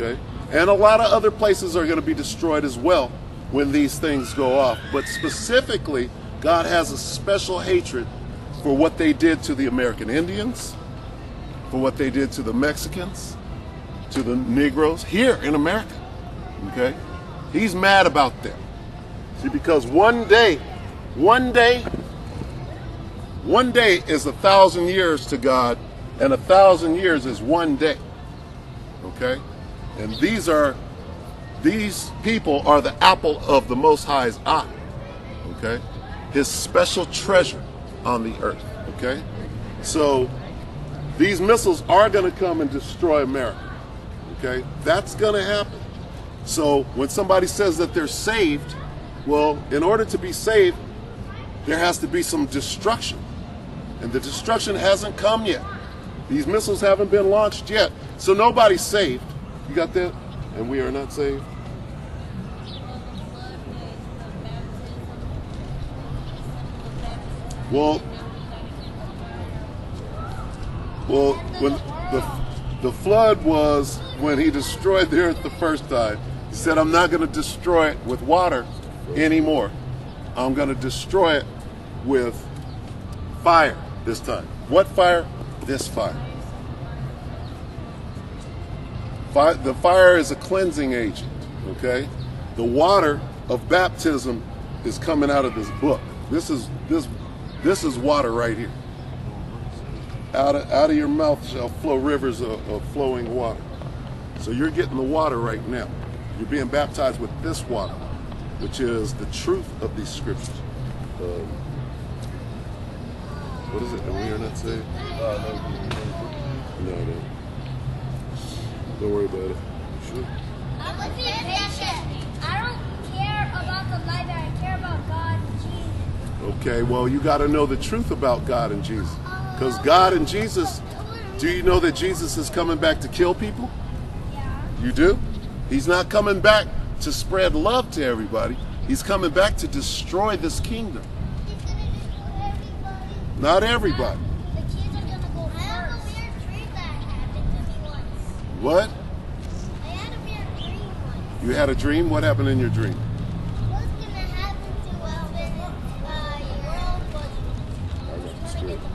Okay? And a lot of other places are going to be destroyed as well when these things go off. But specifically, God has a special hatred for what they did to the American Indians, for what they did to the Mexicans, to the Negroes here in America. Okay? He's mad about them. See, because one day is 1,000 years to God, and 1,000 years is one day. Okay? And these people are the apple of the Most High's eye. Okay? His special treasure on the earth. Okay? So these missiles are going to come and destroy America. Okay? That's going to happen. So when somebody says that they're saved, well, in order to be saved, there has to be some destruction. And the destruction hasn't come yet. These missiles haven't been launched yet. So nobody's saved. You got that? And we are not saved. Well, when the flood was when he destroyed the earth the first time. He said, I'm not going to destroy it with water anymore. I'm going to destroy it with fire this time. What fire? This fire. The fire is a cleansing agent, okay? The water of baptism is coming out of this book. This is water right here. Out of your mouth shall flow rivers of flowing water. So you're getting the water right now. You're being baptized with this water, which is the truth of these scriptures. What is it? And we are not saved? No. Don't worry about it. Sure. I'm with the patient. I don't care about the light. I care about God and Jesus. Okay, well, you got to know the truth about God and Jesus. Because God and Jesus, do you know that Jesus is coming back to kill people? Yeah. You do? He's not coming back to spread love to everybody. He's coming back to destroy this kingdom. He's going to destroy everybody. Not everybody. The kids are going to go first. I had a weird dream that happened to me once. What? I had a weird dream once. You had a dream? What happened in your dream? What's going to happen to us when your world was going to get the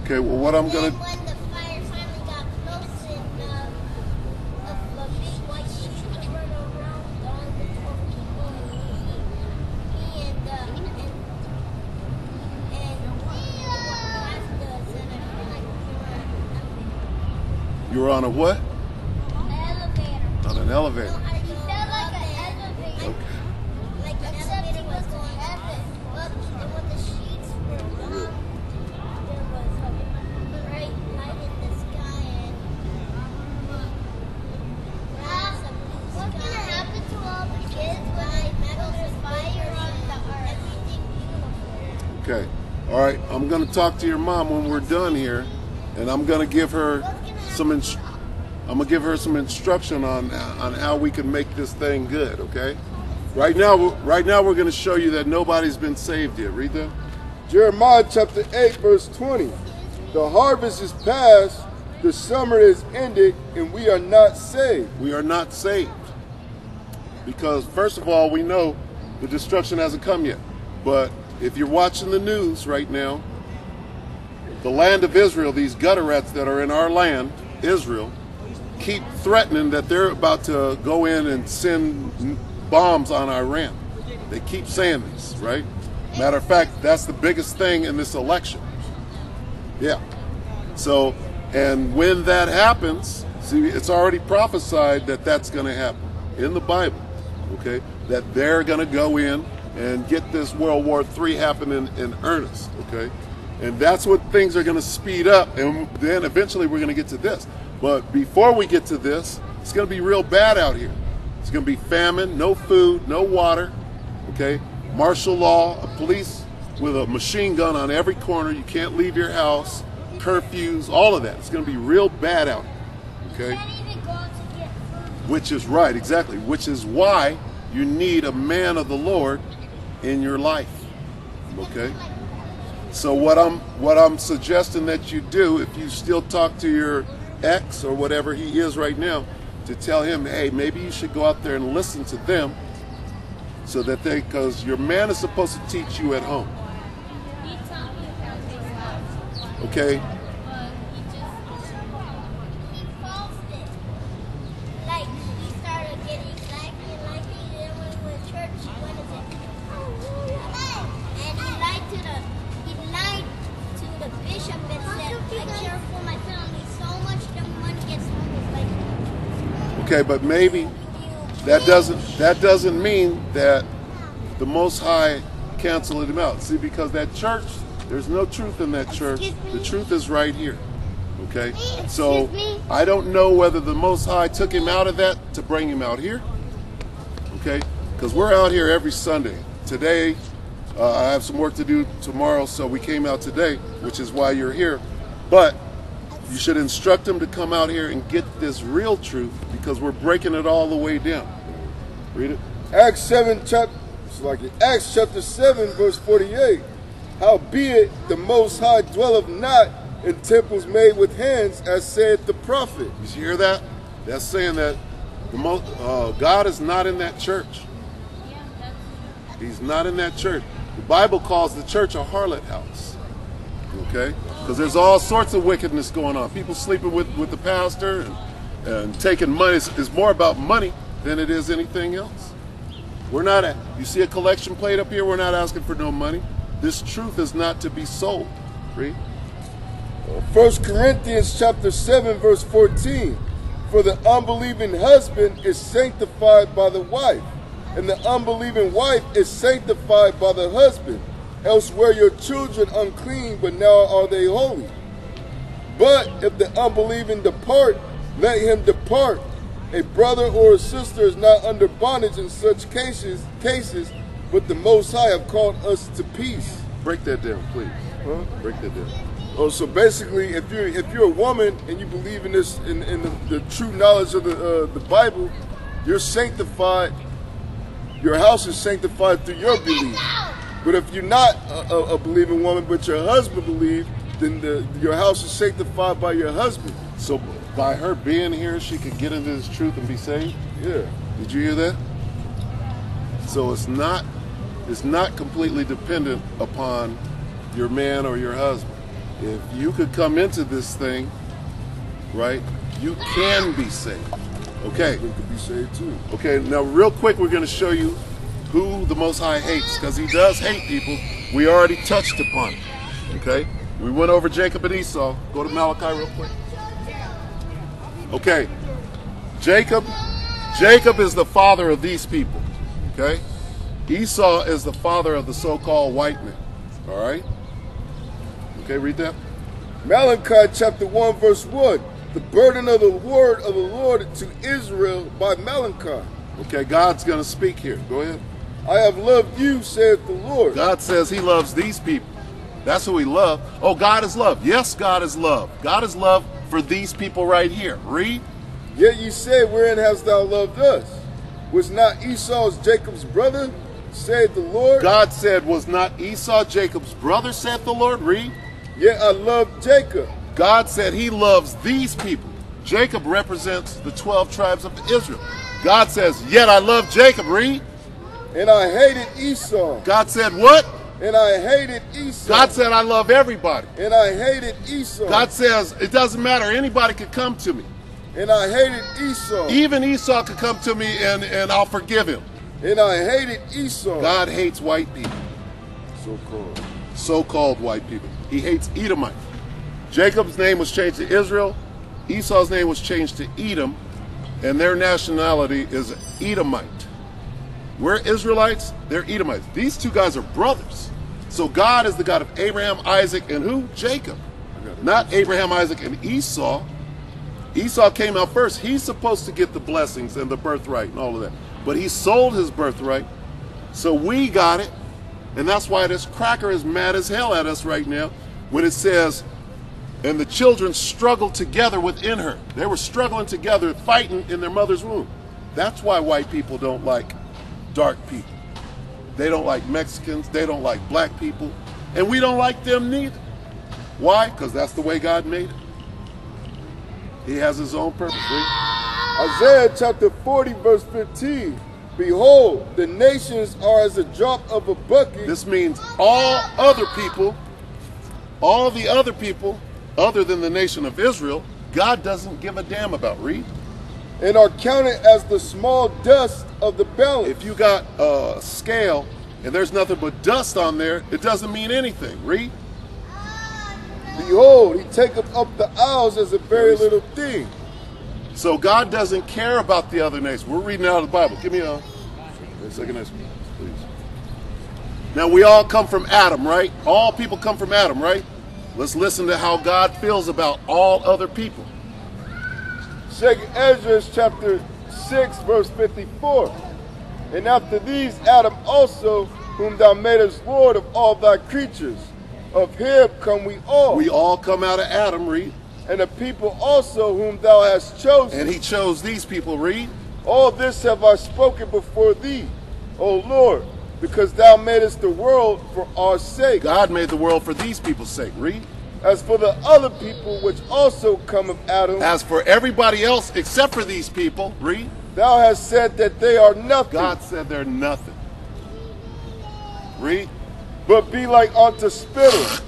Okay, well, what I'm going to... When the fire finally got close and a big white sheet covered around all the 12 people and You were on a what? elevator. On an elevator. He felt like an elevator. Okay. Like an elevator was going heaven. But when the sheets were gone, there was a bright light in the sky and what's going to happen to all the kids when they metal fire on the earth? Everything beautiful. Okay. All right. I'm going to talk to your mom when we're done here, and I'm going to give her some instruction on how we can make this thing good. Okay. Right now we're going to show you that nobody's been saved yet. Read that. Jeremiah chapter 8, verse 20. The harvest is past, the summer is ended, and we are not saved. We are not saved. because first of all, we know the destruction hasn't come yet. But if you're watching the news right now, the land of Israel, these gutter rats that are in our land, Israel, keep threatening that they're about to go in and send bombs on Iran. They keep saying this, right? Matter of fact, that's the biggest thing in this election. Yeah. So, and when that happens, see, it's already prophesied that that's going to happen in the Bible, okay? That they're going to go in and get this World War III happening in earnest, okay? And that's what things are going to speed up, and then eventually we're going to get to this. But before we get to this, it's going to be real bad out here. It's going to be famine, no food, no water, okay? Martial law, a police with a machine gun on every corner. You can't leave your house, curfews, all of that. It's going to be real bad out here, okay? Can't even go out to get food. Which is right, exactly. Which is why you need a man of the Lord in your life, okay? So what I'm suggesting that you do, if you still talk to your ex or whatever he is right now, to tell him, hey, maybe you should go out there and listen to them, so that because your man is supposed to teach you at home, He taught me about this house, okay? but he paused it. Like, he started getting like he did when we were in church. What is it? And he lied to the bishop and said, I care for my family so much the money gets home. Okay, but maybe that doesn't mean that the Most High canceled him out. See, because that church, there's no truth in that church. The truth is right here. Okay? So I don't know whether the Most High took him out of that to bring him out here. Okay? Because we're out here every Sunday. Today, I have some work to do tomorrow, so we came out today, which is why you're here. But you should instruct them to come out here and get this real truth, because we're breaking it all the way down. Read it. Acts chapter 7, verse 48. Howbeit the Most High dwelleth not in temples made with hands, as saith the prophet. You hear that? That's saying that God is not in that church. He's not in that church. The Bible calls the church a harlot house. Okay? Because there's all sorts of wickedness going on. People sleeping with the pastor and taking money. It's more about money than it is anything else. We're not you see a collection plate up here? We're not asking for no money. This truth is not to be sold. Read. 1 Corinthians chapter 7, verse 14. For the unbelieving husband is sanctified by the wife, and the unbelieving wife is sanctified by the husband. Else were your children unclean, but now are they holy. But if the unbelieving depart, let him depart. A brother or a sister is not under bondage in such cases, but the Most High have called us to peace. Break that down, please. Huh? Break that down. Oh, so basically, if you're a woman and you believe in this, in the true knowledge of the Bible, you're sanctified. Your house is sanctified through your belief. But if you're not a believing woman, but your husband believes, then your house is sanctified by your husband. So by her being here, she could get into this truth and be saved? Yeah. Did you hear that? So it's not completely dependent upon your man or your husband. If you could come into this thing, right, you can be saved. Okay. You could be saved too. Okay, now real quick, we're going to show you who the Most High hates, because he does hate people. We already touched upon it. Okay? We went over Jacob and Esau. Go to Malachi real quick. Okay. Jacob is the father of these people. Okay? Esau is the father of the so-called white men. All right? Okay, read that. Malachi chapter 1, verse 1. The burden of the word of the Lord to Israel by Malachi. Okay, God's going to speak here. Go ahead. I have loved you, saith the Lord. God says he loves these people. That's who he loved. Oh, God is love. Yes, God is love. God is love for these people right here. Read. Yet ye say, wherein hast thou loved us? Was not Esau's Jacob's brother, saith the Lord? God said, was not Esau Jacob's brother, saith the Lord? Read. Yet I loved Jacob. God said he loves these people. Jacob represents the 12 tribes of Israel. God says, yet I love Jacob. Read. And I hated Esau. God said what? And I hated Esau. God said I love everybody. And I hated Esau. God says it doesn't matter. Anybody could come to me. And I hated Esau. Even Esau could come to me and I'll forgive him. And I hated Esau. God hates white people. So-called. So-called white people. He hates Edomite. Jacob's name was changed to Israel. Esau's name was changed to Edom. And their nationality is Edomite. We're Israelites, they're Edomites. These two guys are brothers. So God is the God of Abraham, Isaac, and who? Jacob. Not Abraham, Isaac, and Esau. Esau came out first. He's supposed to get the blessings and the birthright and all of that. But he sold his birthright. So we got it. And that's why this cracker is mad as hell at us right now when it says, and the children struggled together within her. They were struggling together, fighting in their mother's womb. That's why white people don't like dark people. They don't like Mexicans. They don't like black people. And we don't like them neither. Why? Because that's the way God made it. He has his own purpose. Isaiah chapter 40 verse 15. Behold, the nations are as a drop of a bucket. This means all other people, all the other people, other than the nation of Israel, God doesn't give a damn about. Read. And are counted as the small dust of the balance. If you got a scale and there's nothing but dust on there, it doesn't mean anything. Read. Behold, he taketh up the isles as a very little thing. So God doesn't care about the other nations. We're reading out of the Bible. Give me a second, please. Now we all come from Adam, right? All people come from Adam, right? Let's listen to how God feels about all other people. 2nd Ezra chapter 6 verse 54. And after these Adam also, whom thou madest Lord of all thy creatures, of him come we all. We all come out of Adam. Read. And the people also whom thou hast chosen. And he chose these people. Read. All this have I spoken before thee, O Lord, because thou madest the world for our sake. God made the world for these people's sake. Read. As for the other people which also come of Adam. As for everybody else except for these people. Read. Thou hast said that they are nothing. God said they're nothing. Read. But be like unto spittle.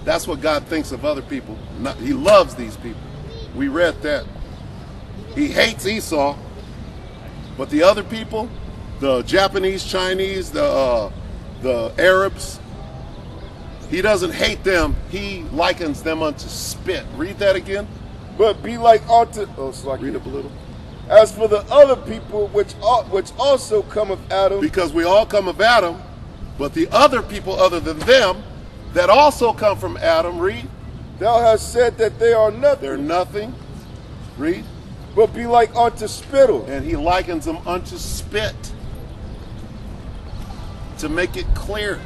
That's what God thinks of other people. He loves these people. We read that. He hates Esau, but the other people, the Japanese, Chinese, the Arabs, he doesn't hate them. He likens them unto spit. Read that again. But be like unto. Read up a little. As for the other people which also come of Adam. Because we all come of Adam, but the other people other than them that also come from Adam, read. Thou hast said that they are nothing. They're nothing. Read. But be like unto spittle. And he likens them unto spit. To make it clear.